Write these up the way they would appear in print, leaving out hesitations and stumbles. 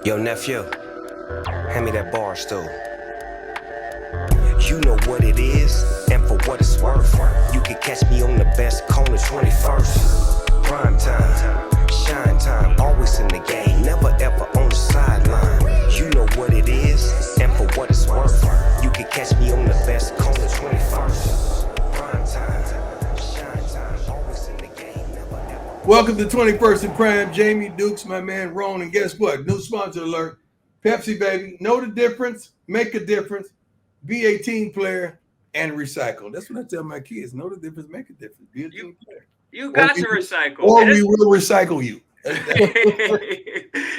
Yo, nephew, hand me that Barstool. You know what it is, and for what it's worth. You can catch me on the best corner 21st. Prime time, shine time, always in the game, never ever on the sideline. You know what it is, and for what it's worth. You can catch me on the best corner 21st. Prime time, shine time, always in the game, never ever. Welcome to 21st and Prime. Jamie Dukes, my man Ron, and guess what? New sponsor alert. Pepsi, baby. Know the difference, make a difference, be a team player, and recycle. That's what I tell my kids. Know the difference, make a difference, be a team player. You got to recycle. Or we will recycle you.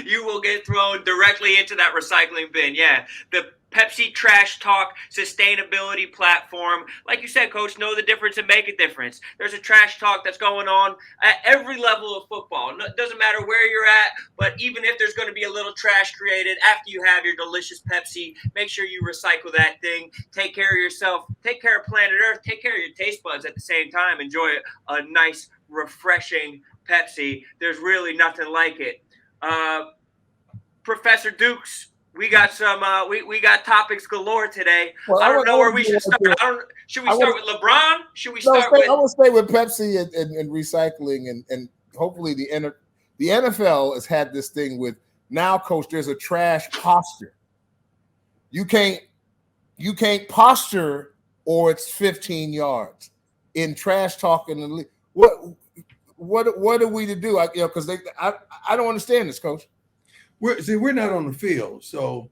You will get thrown directly into that recycling bin. Yeah. The Pepsi Trash Talk Sustainability platform. Like you said, Coach, know the difference and make a difference. There's a trash talk that's going on at every level of football. It doesn't matter where you're at, but even if there's going to be a little trash created after you have your delicious Pepsi, make sure you recycle that thing. Take care of yourself. Take care of planet Earth. Take care of your taste buds at the same time. Enjoy a nice, refreshing Pepsi. There's really nothing like it. Professor Dukes, we got some. We got topics galore today. Well, I don't know where we should start. Should we start with LeBron? Should we start with? I will stay with Pepsi and recycling, and hopefully the NFL has had this thing with now, Coach. There's a trash posture. You can't posture, or it's 15 yards in trash talk in the league. What are we to do? Because I don't understand this, Coach. We're not on the field, so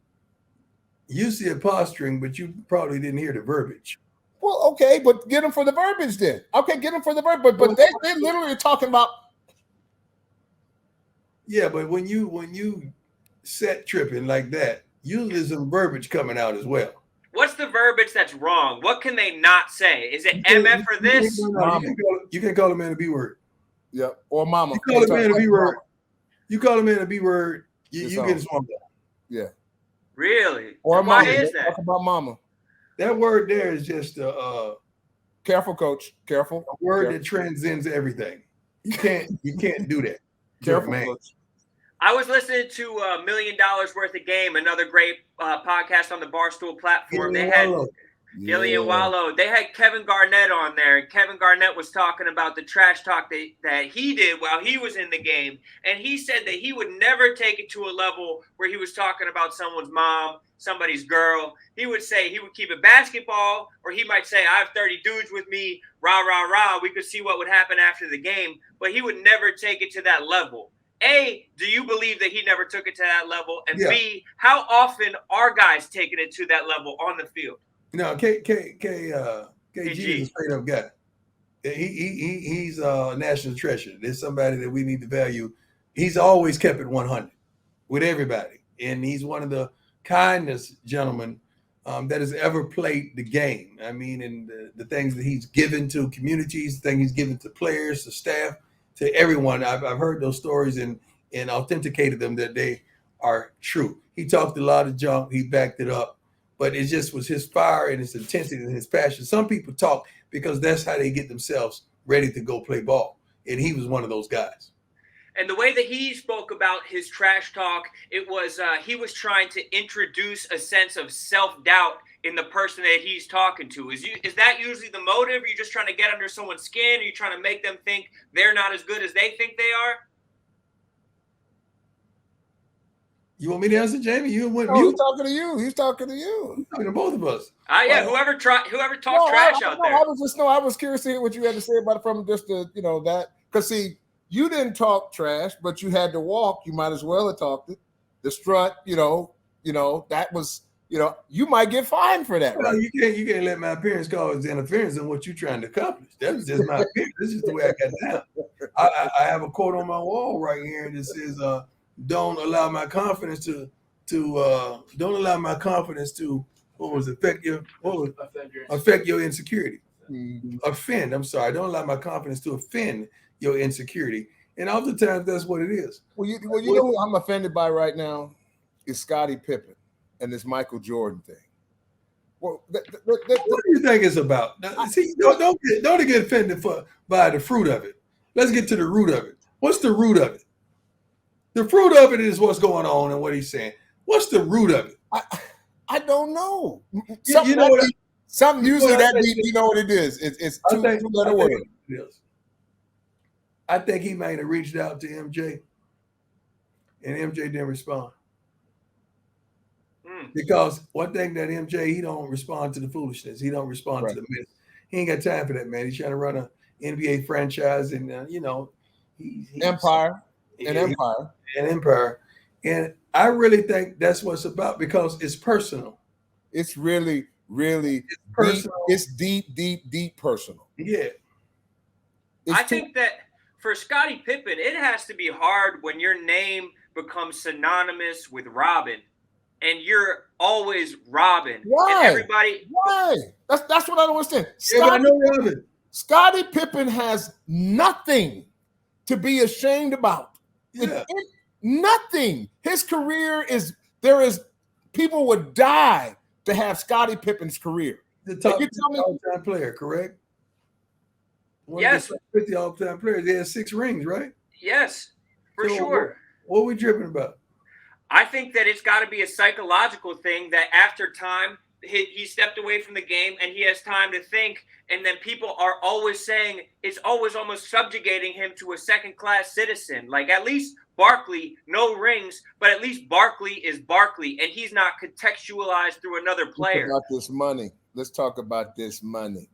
you see it posturing, but you probably didn't hear the verbiage. Well, okay, but get them for the verbiage then. Okay, get them for the verbiage, but they literally are talking about. Yeah, but when you set tripping like that, usually there's some verbiage coming out as well. What's the verbiage that's wrong? What can they not say? Is it MF for this? You can call a man a B word. Yeah, or mama. You call a man a B word. You call a man a B word. You get swamped up. Yeah. Really? Or why mama. is that? Talk about mama. That word there is just careful, Coach. Careful. A word that transcends everything. You can't do that. Careful, man. Coach. I was listening to $1 Million Worth of Game, another great podcast on the Barstool platform. They had Gillian Wallow. They had Kevin Garnett on there, and Kevin Garnett was talking about the trash talk that he did while he was in the game. And he said that he would never take it to a level where he was talking about someone's mom, somebody's girl. He would say he would keep it basketball, or he might say, I have 30 dudes with me, rah, rah, rah. We could see what would happen after the game, but he would never take it to that level. A, do you believe that he never took it to that level? And yeah. B, how often are guys taking it to that level on the field? No, KG is a straight up guy. He's a national treasure. There's somebody that we need to value. He's always kept it 100 with everybody, and he's one of the kindest gentlemen that has ever played the game. I mean, and the things that he's given to communities, the things he's given to players, to staff, to everyone. I've heard those stories and authenticated them that they are true. He talked a lot of junk. He backed it up. But it just was his fire and his intensity and his passion. Some people talk because that's how they get themselves ready to go play ball. And he was one of those guys. And the way that he spoke about his trash talk, it was he was trying to introduce a sense of self-doubt in the person that he's talking to. Is that usually the motive? Are you just trying to get under someone's skin? Are you trying to make them think they're not as good as they think they are? You want me to answer, Jamie? You went mute. He's talking to you. He's talking to you. He's talking to both of us. Yeah. Whoever talks trash out there. I was curious to hear what you had to say about it from just that. Because see, you didn't talk trash, but you had to walk. You might as well have talked it. The strut, that was, you might get fined for that. Well, right? you can't let my appearance cause interference in what you're trying to accomplish. That was just my appearance. This is the way I got down. I have a quote on my wall right here that says, don't allow my confidence to affect your insecurity. Mm-hmm. Offend. I'm sorry. Don't allow my confidence to offend your insecurity. And oftentimes that's what it is. Well, you know who I'm offended by right now is Scottie Pippen and this Michael Jordan thing. Well, what do you think it's about? Now, see, don't get offended by the fruit of it. Let's get to the root of it. What's the root of it? The fruit of it is what's going on and what he's saying. What's the root of it? I don't know. Something usually that deep, you know what it is. It's two-letter word. I think he might have reached out to MJ, and MJ didn't respond. Because one thing that MJ, he don't respond to the foolishness. He don't respond to the myth. He ain't got time for that, man. He's trying to run an NBA franchise, and he's empire. And I really think that's what it's about, because it's personal. It's really, really personal. It's deep personal. Yeah. I think that for Scottie Pippen, it has to be hard when your name becomes synonymous with Robin, and you're always Robin. Why? And everybody. Why? That's what I don't understand. Scottie Pippen has nothing to be ashamed about. Yeah. Nothing. His career people would die to have Scottie Pippen's career. The top all-time player, correct? Yes. 50 all-time players. They had 6 rings, right? Yes, for sure. What are we dripping about? I think that it's got to be a psychological thing that after time, he stepped away from the game and he has time to think. And then people are always saying it's always almost subjugating him to a second-class citizen. Like, at least Barkley, no rings, but at least Barkley is Barkley, and he's not contextualized through another player. Let's talk about this money.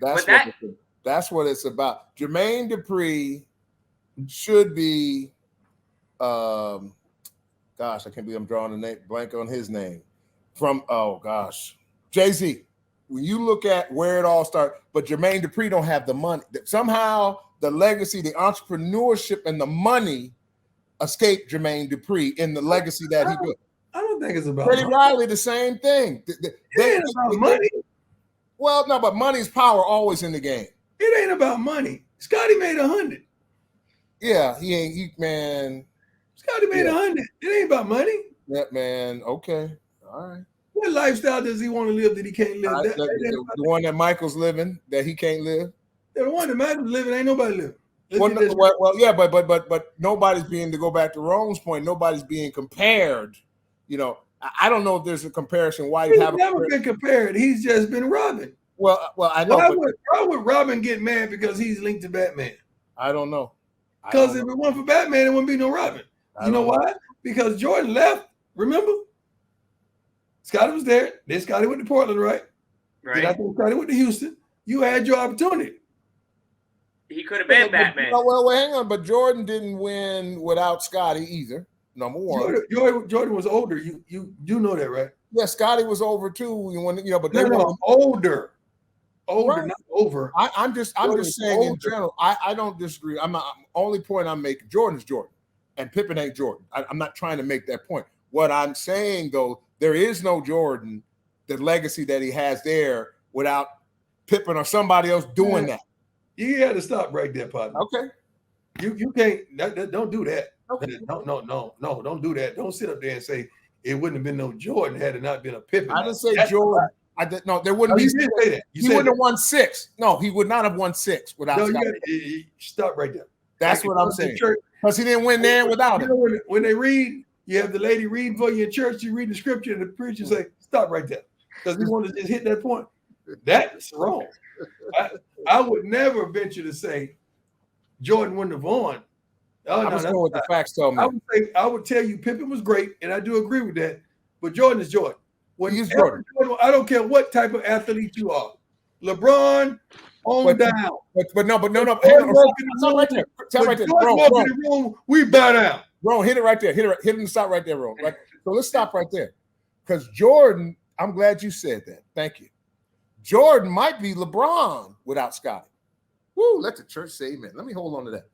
That's what it's about. Jermaine Dupri should be, I can't believe I'm drawing a blank on his name. Jay-Z. When you look at where it all started, but Jermaine Dupri don't have the money. Somehow the legacy, the entrepreneurship, and the money escaped Jermaine Dupri in the legacy that he built. I don't think it's about Freddie Riley, the same thing. It ain't about money. Well, no, but money's power always in the game. It ain't about money. Scottie made 100. Yeah, Scottie made 100. It ain't about money. Yeah, man. Okay. All right. What lifestyle does he want to live that he can't live? The one that Michael's living that he can't live. The one that Michael's living, ain't nobody living. But nobody's being, to go back to Rome's point, nobody's being compared. I don't know if there's a comparison. He's never been compared. He's just been Robin. Well, I know. Why would Robin get mad because he's linked to Batman? I don't know. Because if it weren't for Batman, it wouldn't be no Robin. You know why? Because Jordan left. Remember? Scottie was there. Then Scottie went to Portland, right? Then I think Scottie went to Houston. You had your opportunity. He could have been Batman. Well, hang on. But Jordan didn't win without Scottie either. Number one. Jordan was older. You know that, right? Yeah, Scottie was over too. But older. Right. Not over. I'm just saying in general. I don't disagree. Only point I'm making. Jordan's Jordan, and Pippen ain't Jordan. I'm not trying to make that point. What I'm saying though, there is no Jordan, the legacy that he has there, without Pippen or somebody else doing that. You got to stop right there, partner. Okay. You can't. Don't do that. Okay. No, don't do that. Don't sit up there and say it wouldn't have been no Jordan had it not been a Pippen. I didn't say Jordan. No, there wouldn't be. You didn't say that. He wouldn't have won 6. No, he would not have won 6 without. No, you stop right there. That's what I'm saying. Because he didn't win there without him. When they read, you have the lady reading for you in church. You read the scripture, and the preacher say, "Stop right there," because we want to just hit that point. That's wrong. I would never venture to say Jordan wouldn't have won. I'm just going with the facts, tell me. I would tell you Pippen was great, and I do agree with that. But Jordan is Jordan. He's Jordan. I don't care what type of athlete you are. LeBron down. But no. Stop right there. We bow down. Bro, hit it right there. Hit him. Stop right there, bro. Right? So let's stop right there. Because Jordan, I'm glad you said that. Thank you. Jordan might be LeBron without Scottie. Woo, let the church say amen. Let me hold on to that.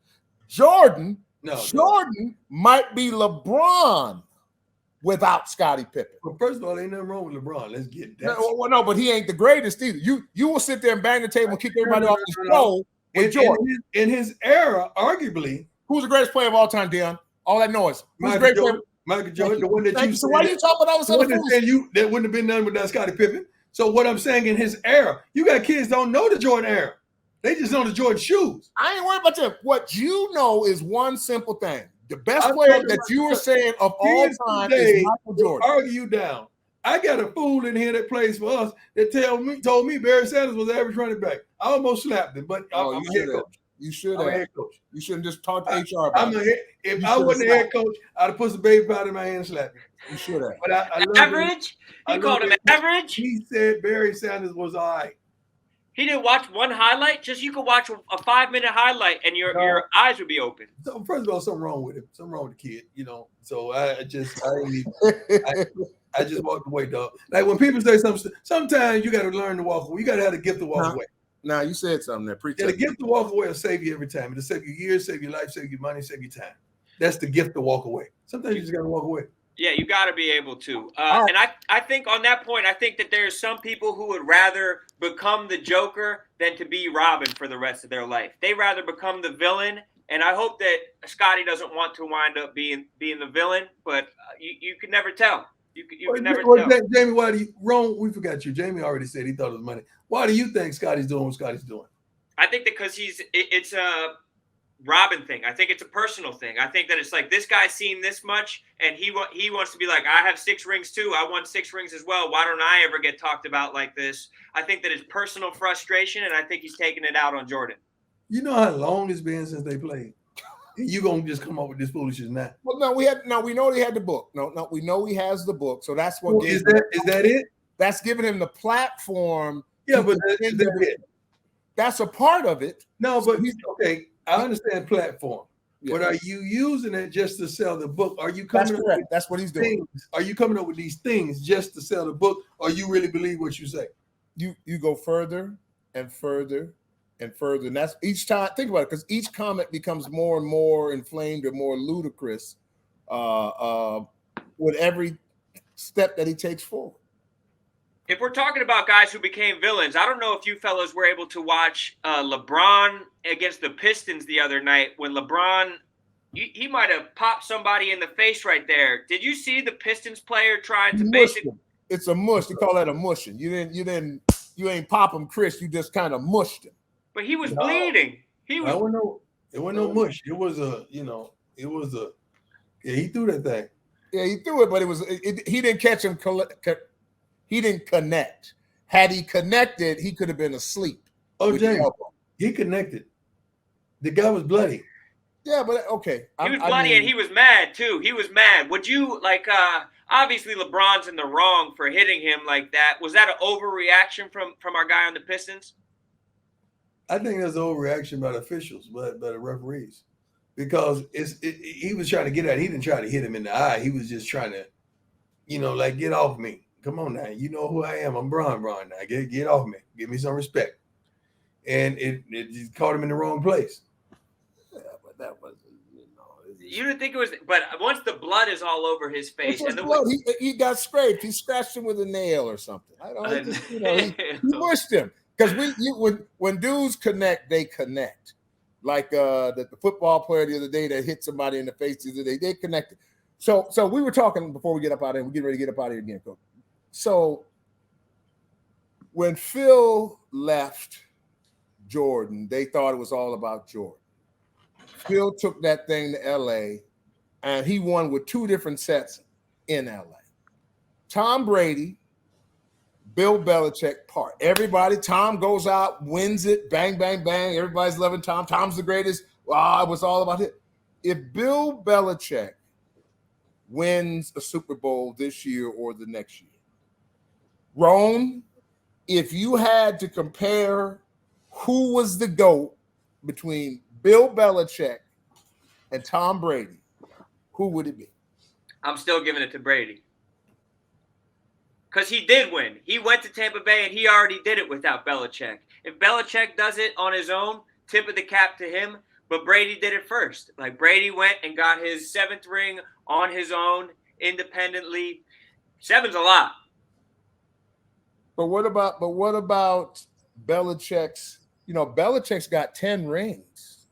Jordan might be LeBron without Scottie Pippen. Well, first of all, ain't nothing wrong with LeBron. Let's get that. No, but he ain't the greatest either. You will sit there and bang the table and kick everybody off the show with Jordan. In his era, arguably. Who's the greatest player of all time, Deion? All that noise. Who's the greatest player? Michael Jordan, the one that you said. So why are you talking about all this other fools? That wouldn't have been none without Scottie Pippen. So what I'm saying, in his era, you got kids don't know the Jordan era. They just know the Jordan shoes. I ain't worried about that. What you know is one simple thing. The best player that you were saying of all time is Michael Jordan. Argue you down. I got a fool in here that plays for us that told me Barry Sanders was the average running back. I almost slapped him, but I'm a head coach. You should I'm have. a head coach. You shouldn't just talk to HR about it. If I wasn't a head coach, I'd have put some baby powder in my hand and slapped him. You should have. But I average? He called him average? He said Barry Sanders was all right. He didn't watch one highlight. Just you could watch a 5-minute highlight and your eyes would be open. So first of all, something wrong with him. Something wrong with the kid, you know. So I just walked away, dog. Like when people say something, sometimes you got to learn to walk away. You got to have the gift to walk away. Now you said something there. Yeah, the gift to walk away will save you every time. It'll save you years, save your life, save your money, save your time. That's the gift to walk away. Sometimes you just got to walk away. Yeah, you got to be able to. And I think on that point, I think that there's some people who would rather become the Joker than to be Robin for the rest of their life. They rather become the villain. And I hope that Scotty doesn't want to wind up being the villain, but you can never tell. You can never tell. Jamie, why do you – Ron, we forgot you. Jamie already said he thought it was money. Why do you think Scotty's doing what Scotty's doing? I think that because it's a Robin thing. I think it's a personal thing. I think that it's like this guy's seen this much, and he wants to be like, I have 6 rings too. I won 6 rings as well. Why don't I ever get talked about like this? I think that it's personal frustration, and I think he's taking it out on Jordan. You know how long it's been since they played? And you gonna just come up with this foolishness now? Well, we know he had the book. No, we know he has the book. So that's what is that it? That's giving him the platform. Yeah, but that's it. That's a part of it. No, but okay. I understand platform, but are you using it just to sell the book? Are you coming? That's correct. That's what he's doing. Are you coming up with these things just to sell the book, or you really believe what you say? You go further and further and further, and that's each time. Think about it, because each comment becomes more and more inflamed or more ludicrous with every step that he takes forward. If we're talking about guys who became villains, I don't know if you fellas were able to watch LeBron against the Pistons the other night when LeBron, he might have popped somebody in the face right there. Did you see the Pistons player trying to basically? It's a mush. They call that a mushing. You ain't pop him, Chris. You just kind of mushed him. But he was bleeding. It wasn't no mush. It was he threw that thing. Yeah, he threw it, but he didn't catch him. He didn't connect. Had he connected, he could have been asleep. Oh, James, he connected. The guy was bloody. Yeah, but okay. He was bloody and he was mad too. He was mad. Would you obviously LeBron's in the wrong for hitting him like that. Was that an overreaction from our guy on the Pistons? I think that's an overreaction by the officials, but by the referees. Because he was trying to get at it. He didn't try to hit him in the eye. He was just trying to, get off me. Come on now, you know who I am. I'm Bron now. Get off me. Give me some respect. And it just caught him in the wrong place. Yeah, but that wasn't, You didn't think it was, but once the blood is all over his face, and he got scraped. He scratched him with a nail or something. He mushed him because when dudes connect, they connect. Like the football player the other day that hit somebody in the face the other day, they connected. So we were talking before we get up out of here. We're getting ready to get up out of here again, Coach. So when Phil left Jordan, they thought it was all about Jordan. Phil took that thing to LA and he won with 2 different sets in LA. Tom Brady, Bill Belichick part. Tom goes out, wins it, bang, bang, bang. Everybody's loving Tom. Tom's the greatest. Wow, it was all about it. If Bill Belichick wins a Super Bowl this year or the next year, Ron, if you had to compare who was the GOAT between Bill Belichick and Tom Brady, who would it be? I'm still giving it to Brady. Because he did win. He went to Tampa Bay and he already did it without Belichick. If Belichick does it on his own, tip of the cap to him. But Brady did it first. Like Brady went and got his 7th ring on his own, independently. 7's a lot. But what about Belichick's? Belichick's got 10 rings.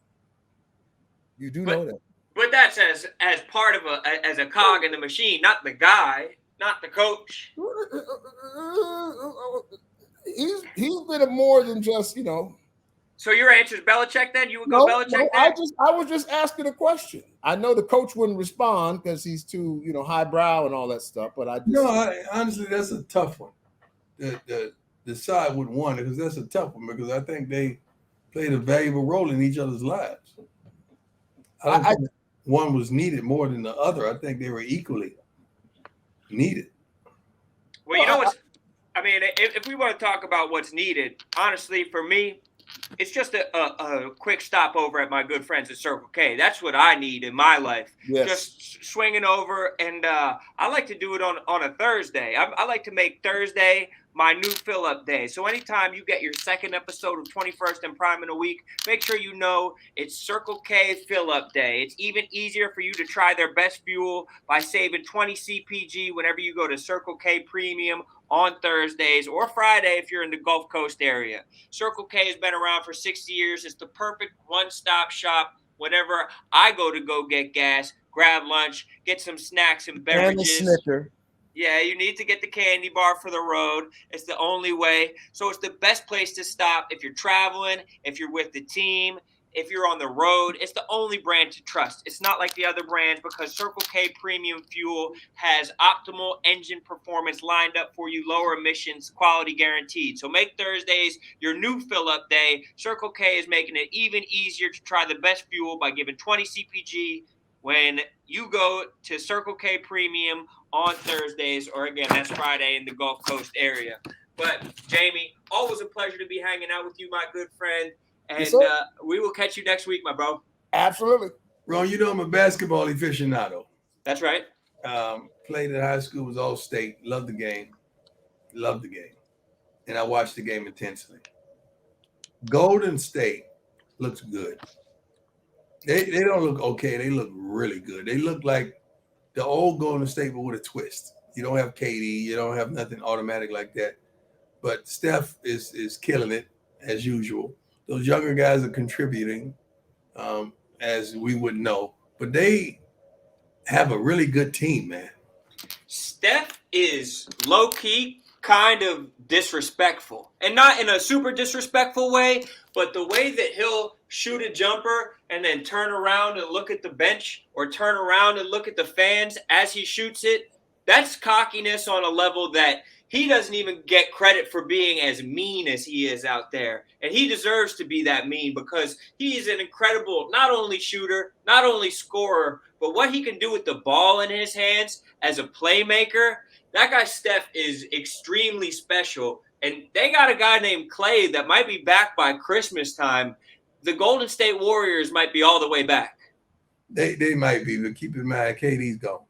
You do know that. But that's as part of as a cog in the machine, not the guy, not the coach. He's been a more than just, So your answer is Belichick then? You would go Belichick no, there? I was just asking a question. I know the coach wouldn't respond because he's too, highbrow and all that stuff, but I just honestly, that's a tough one. The decide with one, because that's a tough one, because I think they played a valuable role in each other's lives. I don't think one was needed more than the other. I think they were equally needed. Well, you know what's – I mean, if we want to talk about what's needed, honestly, for me, it's just a quick stopover at my good friends at Circle K. That's what I need in my life. Yes. Just swinging over, and I like to do it on a Thursday. I like to make Thursday my new fill-up day. So anytime you get your second episode of 21st and Prime in a week, make sure you know it's Circle K fill-up day. It's even easier for you to try their best fuel by saving 20 CPG whenever you go to Circle K Premium on Thursdays or Friday if you're in the Gulf Coast area. Circle K has been around for 60 years. It's the perfect one-stop shop whenever I go get gas, grab lunch, get some snacks and beverages. And a Snicker. Yeah, you need to get the candy bar for the road. It's the only way. So it's the best place to stop if you're traveling, if you're with the team, if you're on the road. It's the only brand to trust. It's not like the other brands because Circle K Premium Fuel has optimal engine performance lined up for you, lower emissions, quality guaranteed. So make Thursdays your new fill-up day. Circle K is making it even easier to try the best fuel by giving 20 CPG when you go to Circle K Premium on Thursdays, or again, that's Friday in the Gulf Coast area. But Jamie, always a pleasure to be hanging out with you, my good friend. And yes, we will catch you next week, my bro. Absolutely. Ron, I'm a basketball aficionado. That's right. Played at high school, was all state, loved the game. And I watched the game intensely. Golden State looks good. They don't look okay. They look really good. They look like the old Golden State, but with a twist. You don't have KD. You don't have nothing automatic like that. But Steph is killing it, as usual. Those younger guys are contributing, as we would know. But they have a really good team, man. Steph is low-key kind of disrespectful. And not in a super disrespectful way, but the way that he'll shoot a jumper and then turn around and look at the bench or turn around and look at the fans as he shoots it, that's cockiness on a level that he doesn't even get credit for being as mean as he is out there. And he deserves to be that mean because he is an incredible, not only shooter, not only scorer, but what he can do with the ball in his hands as a playmaker. That guy Steph is extremely special. And they got a guy named Clay that might be back by Christmas time. The Golden State Warriors might be all the way back. They might be, but keep in mind, KD's gone.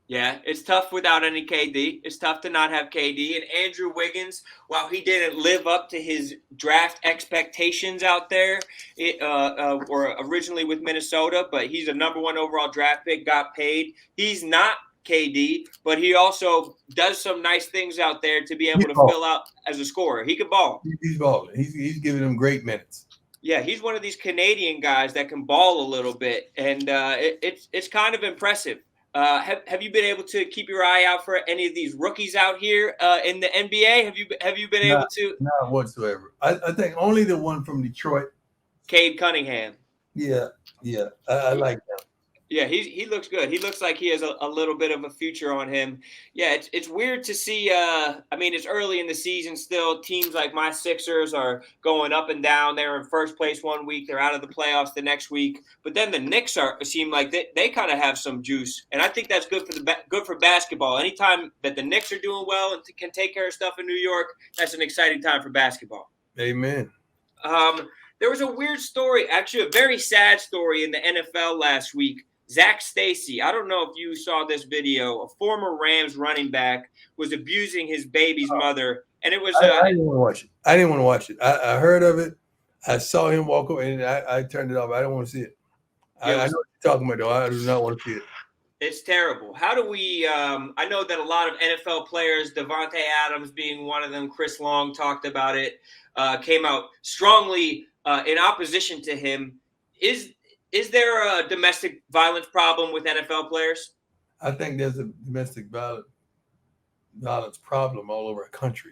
Yeah, it's tough without any KD. It's tough to not have KD. And Andrew Wiggins, while he didn't live up to his draft expectations out there, or originally with Minnesota, but he's a number 1 overall draft pick, got paid. He's not KD, but he also does some nice things out there to be able to fill out as a scorer. He could ball. He's balling. He's giving them great minutes. Yeah, he's one of these Canadian guys that can ball a little bit, and it's kind of impressive. Have you been able to keep your eye out for any of these rookies out here in the NBA? Have you been able to? Not whatsoever. I think only the one from Detroit, Cade Cunningham. Yeah, I like that. Yeah, he looks good. He looks like he has a little bit of a future on him. Yeah, it's weird to see. I mean, it's early in the season still. Teams like my Sixers are going up and down. They're in first place one week. They're out of the playoffs the next week. But then the Knicks seem like they kind of have some juice, and I think that's good for basketball. Anytime that the Knicks are doing well and can take care of stuff in New York, that's an exciting time for basketball. Amen. There was a weird story, actually a very sad story in the NFL last week. Zach Stacy, I don't know if you saw this video. A former Rams running back was abusing his baby's mother, and it was. I didn't want to watch it. I didn't want to watch it. I heard of it. I saw him walk over, and I turned it off. I don't want to see it. I know what you're talking about, though. I do not want to see it. It's terrible. How do we? I know that a lot of NFL players, Devontae Adams being one of them, Chris Long talked about it, came out strongly in opposition to him. Is there a domestic violence problem with NFL players? I think there's a domestic violence problem all over our country.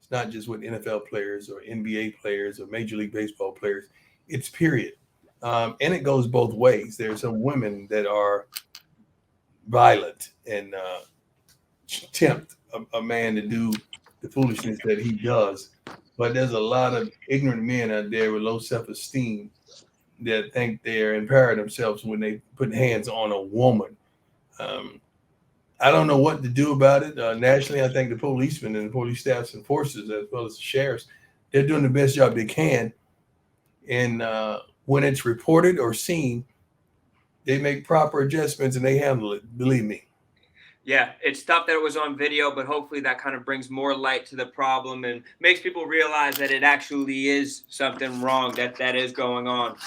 It's not just with NFL players or NBA players or Major League Baseball players. It's period. And it goes both ways. There's some women that are violent and tempt a man to do the foolishness that he does. But there's a lot of ignorant men out there with low self-esteem that think they're empowering themselves when they put hands on a woman. I don't know what to do about it. Nationally, I think the policemen and the police staffs and forces, as well as the sheriffs, they're doing the best job they can. And when it's reported or seen, they make proper adjustments and they handle it. Believe me. Yeah, it's tough that it was on video, but hopefully that kind of brings more light to the problem and makes people realize that it actually is something wrong that is going on.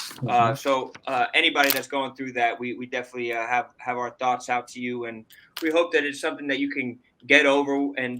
So anybody that's going through that, we definitely have our thoughts out to you, and we hope that it's something that you can get over and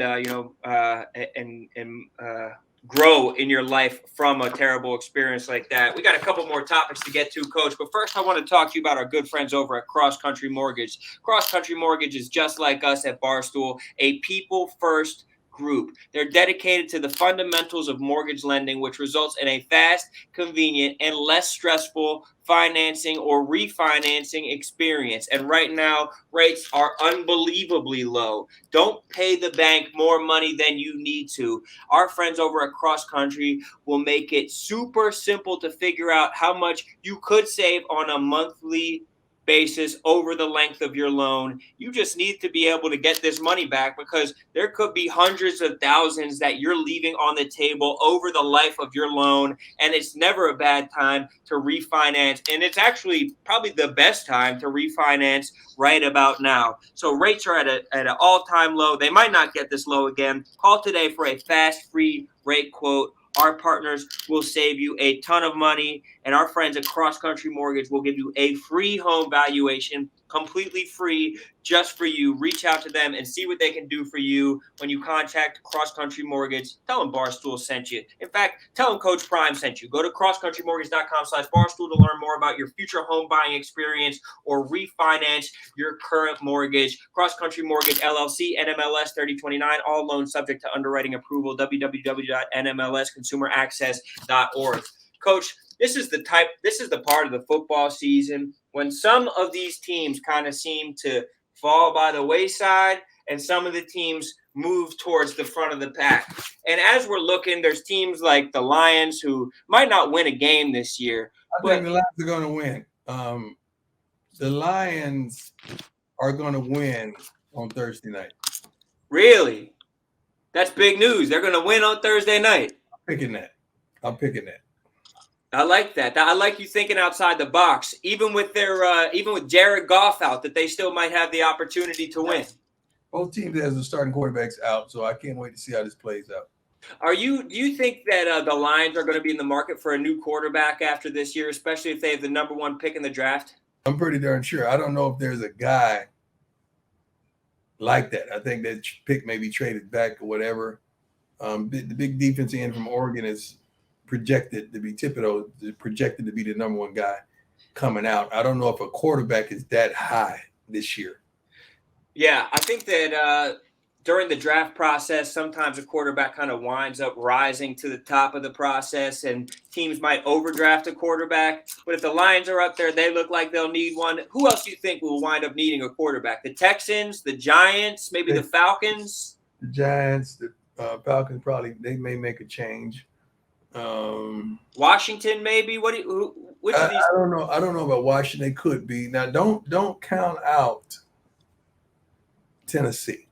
grow in your life from a terrible experience like that. We got a couple more topics to get to, Coach, but first I want to talk to you about our good friends over at Cross Country Mortgage. Cross Country Mortgage is just like us at Barstool, a people-first group. They're dedicated to the fundamentals of mortgage lending, which results in a fast, convenient, and less stressful financing or refinancing experience. And right now, rates are unbelievably low. Don't pay the bank more money than you need to. Our friends over at Cross Country will make it super simple to figure out how much you could save on a monthly basis over the length of your loan. You just need to be able to get this money back, because there could be hundreds of thousands that you're leaving on the table over the life of your loan, and it's never a bad time to refinance, and it's actually probably the best time to refinance right about now. So rates are at an all-time low. They might not get this low again. Call today for a fast, free rate quote. Our partners will save you a ton of money, and our friends at Cross Country Mortgage will give you a free home valuation, completely free, just for you. Reach out to them and see what they can do for you when you contact Cross Country Mortgage. Tell them Barstool sent you. In fact, tell them Coach Prime sent you. Go to crosscountrymortgage.com/Barstool to learn more about your future home buying experience or refinance your current mortgage. Cross Country Mortgage LLC, NMLS 3029, all loans subject to underwriting approval, www.nmlsconsumeraccess.org. Coach, this is the part of the football season when some of these teams kind of seem to fall by the wayside and some of the teams move towards the front of the pack. And as we're looking, there's teams like the Lions who might not win a game this year. I think the Lions are going to win. The Lions are going to win on Thursday night. Really? That's big news. They're going to win on Thursday night. I'm picking that. I like that. I like you thinking outside the box, even with Jared Goff out, that they still might have the opportunity to win. Both teams has the starting quarterbacks out, so I can't wait to see how this plays out. Do you think that the Lions are going to be in the market for a new quarterback after this year, especially if they have the number one pick in the draft? I'm pretty darn sure. I don't know if there's a guy like that. I think that pick may be traded back or whatever. The big defense end from Oregon is projected to be Thibodeau, projected to be the number one guy coming out. I don't know if a quarterback is that high this year. Yeah, I think that during the draft process, sometimes a quarterback kind of winds up rising to the top of the process, and teams might overdraft a quarterback. But if the Lions are up there, they look like they'll need one. Who else do you think will wind up needing a quarterback? The Texans, the Giants, maybe the Falcons? The Giants, the Falcons probably, they may make a change. Washington, maybe. Which of these? I don't know. I don't know about Washington. They could be. Now, don't count out Tennessee.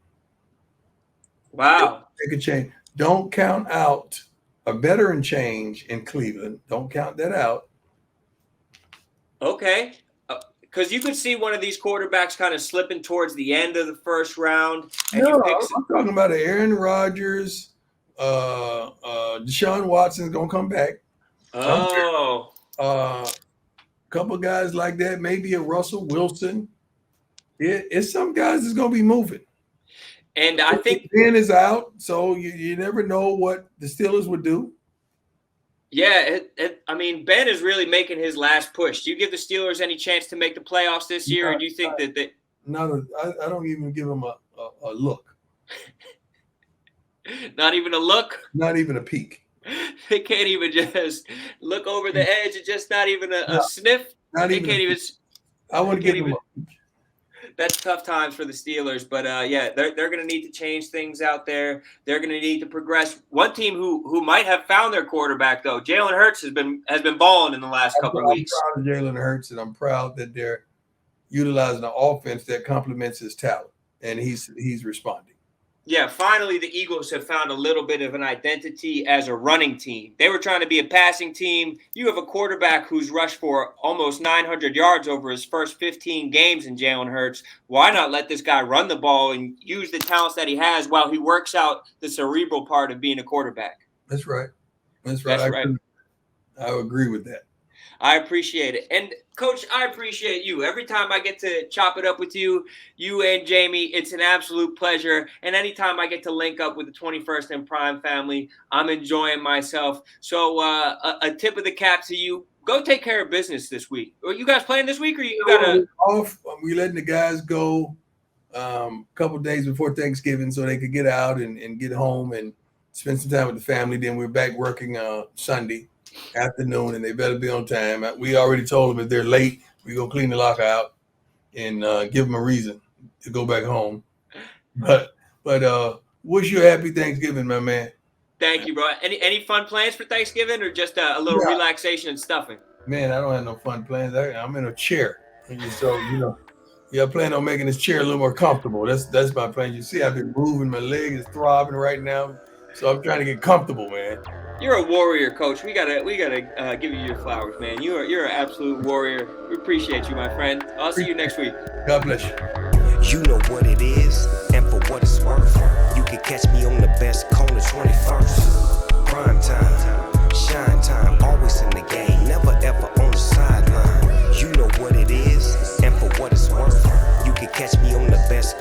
Wow. They could change. Don't count out a veteran change in Cleveland. Don't count that out. Okay. Because you could see one of these quarterbacks kind of slipping towards the end of the first round. And I'm talking about Aaron Rodgers. Deshaun Watson's gonna come back. Oh, couple guys like that, maybe a Russell Wilson. It's some guys that's gonna be moving. And I think Ben is out, so you never know what the Steelers would do. Yeah, I mean, Ben is really making his last push. Do you give the Steelers any chance to make the playoffs this year, or do you think that they? I don't even give them a look. Not even a look. Not even a peek. They can't even just look over the edge. It's just not even a sniff. Not They even. can't even. I want to give them. That's tough times for the Steelers, but yeah, they're going to need to change things out there. They're going to need to progress. One team who might have found their quarterback though, Jalen Hurts has been balling in the last couple of weeks. I'm proud of Jalen Hurts, and I'm proud that they're utilizing an offense that complements his talent, and he's responding. Yeah, finally the Eagles have found a little bit of an identity as a running team. They were trying to be a passing team. You have a quarterback who's rushed for almost 900 yards over his first 15 games in Jalen Hurts. Why not let this guy run the ball and use the talents that he has while he works out the cerebral part of being a quarterback? That's right. That's right. I agree with that. I appreciate it. And, Coach, I appreciate you. Every time I get to chop it up with you and Jamie, it's an absolute pleasure. And anytime I get to link up with the 21st and Prime family, I'm enjoying myself. So a tip of the cap to you. Go take care of business this week. Are you guys playing this week, or you got to – off? We're letting the guys go a couple of days before Thanksgiving so they could get out and get home and spend some time with the family. Then we're back working Sunday afternoon, and they better be on time. We already told them if they're late, we're going to clean the locker out and give them a reason to go back home. But wish you a happy Thanksgiving, my man. Thank you, bro. Any fun plans for Thanksgiving, or just a little relaxation and stuffing? Man, I don't have no fun plans. I'm in a chair. So, I plan on making this chair a little more comfortable. That's my plan. You see, I've been moving. My leg is throbbing right now. So I'm trying to get comfortable, man. You're a warrior, Coach. We gotta give you your flowers, man. You're an absolute warrior. We appreciate you, my friend. I'll see you next week. God bless you. You know what it is, and for what it's worth, you can catch me on the best corner 21st. Prime time, shine time, always in the game, never ever on the sideline. You know what it is, and for what it's worth, you can catch me on the best